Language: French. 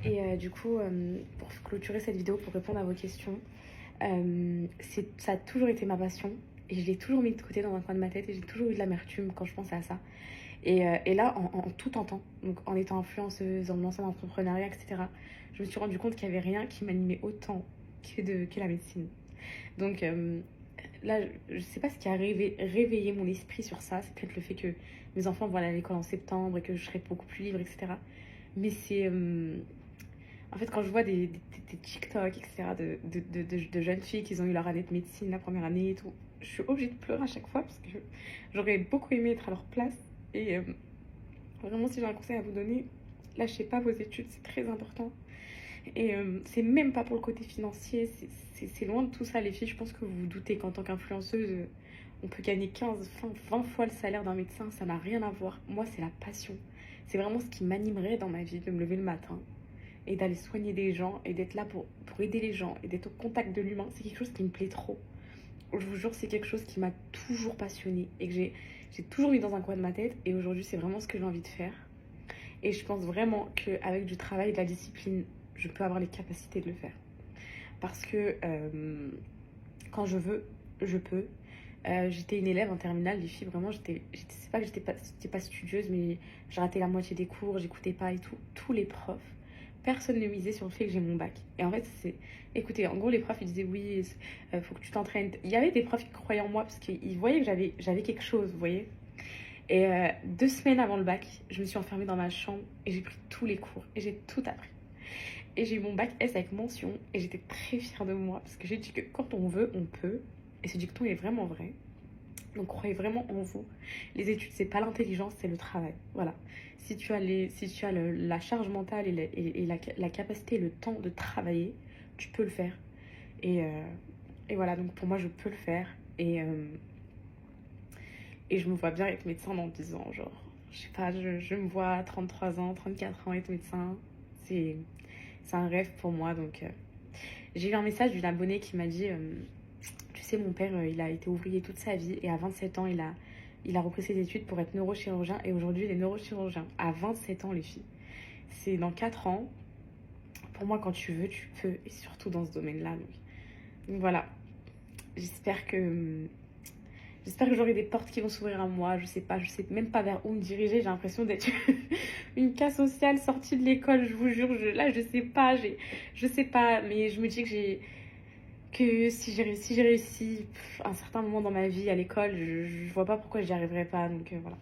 Et du coup, pour clôturer cette vidéo, pour répondre à vos questions, ça a toujours été ma passion. Et je l'ai toujours mis de côté dans un coin de ma tête et j'ai toujours eu de l'amertume quand je pensais à ça. Et là, en tout tentant, donc en étant influenceuse, en me lançant dans l'entrepreneuriat, etc., je me suis rendu compte qu'il n'y avait rien qui m'animait autant que la médecine. Donc là, je ne sais pas ce qui a réveillé mon esprit sur ça. C'est peut-être le fait que mes enfants vont aller à l'école en septembre et que je serai beaucoup plus libre, etc. Mais c'est... en fait, quand je vois des TikTok, etc., de jeunes filles qui ont eu leur année de médecine, la première année et tout, je suis obligée de pleurer à chaque fois parce que j'aurais beaucoup aimé être à leur place. Et vraiment, si j'ai un conseil à vous donner, lâchez pas vos études, c'est très important. Et c'est même pas pour le côté financier, c'est loin de tout ça, les filles. Je pense que vous vous doutez qu'en tant qu'influenceuse, on peut gagner 15, 20 fois le salaire d'un médecin, ça n'a rien à voir. Moi, c'est la passion. C'est vraiment ce qui m'animerait dans ma vie, de me lever le matin et d'aller soigner des gens et d'être là pour aider les gens et d'être au contact de l'humain. C'est quelque chose qui me plaît trop. Je vous jure, c'est quelque chose qui m'a toujours passionnée et que j'ai toujours mis dans un coin de ma tête. Et aujourd'hui, c'est vraiment ce que j'ai envie de faire. Et je pense vraiment qu'avec du travail et de la discipline, je peux avoir les capacités de le faire. Parce que quand je veux, je peux. J'étais une élève en terminale, les filles, vraiment, c'est pas que j'étais pas studieuse, mais j'ai raté la moitié des cours, j'écoutais pas et tout. Tous les profs, personne ne misait sur le fait que j'ai mon bac. Et en fait, écoutez, en gros, les profs, ils disaient oui, faut que tu t'entraînes. Il y avait des profs qui croyaient en moi parce qu'ils voyaient que j'avais quelque chose, vous voyez. Et 2 semaines avant le bac, je me suis enfermée dans ma chambre et j'ai pris tous les cours et j'ai tout appris. Et j'ai eu mon bac S avec mention et j'étais très fière de moi parce que j'ai dit que quand on veut, on peut. Et ce dicton est vraiment vrai. Donc croyez vraiment en vous. Les études, c'est pas l'intelligence, c'est le travail. Voilà. Si tu as la charge mentale et la capacité et le temps de travailler, tu peux le faire. Et, euh, et voilà, donc pour moi, je peux le faire. Et je me vois bien être médecin dans 10 ans. Genre, je sais pas, je me vois à 33 ans, 34 ans être médecin. C'est, c'est un rêve pour moi. Donc, j'ai eu un message d'une abonnée qui m'a dit tu sais, mon père, il a été ouvrier toute sa vie et à 27 ans, il a repris ses études pour être neurochirurgien et aujourd'hui, il est neurochirurgien. À 27 ans, les filles. C'est dans 4 ans. Pour moi, quand tu veux, tu peux. Et surtout dans ce domaine-là. Donc voilà. J'espère que. J'espère que j'aurai des portes qui vont s'ouvrir à moi. Je sais pas, je sais même pas vers où me diriger. J'ai l'impression d'être une cas sociale sortie de l'école. Je vous jure, là, je sais pas. Je sais pas, mais je me dis que si j'ai réussi à un certain moment dans ma vie à l'école, je vois pas pourquoi j'y arriverais pas. Donc voilà.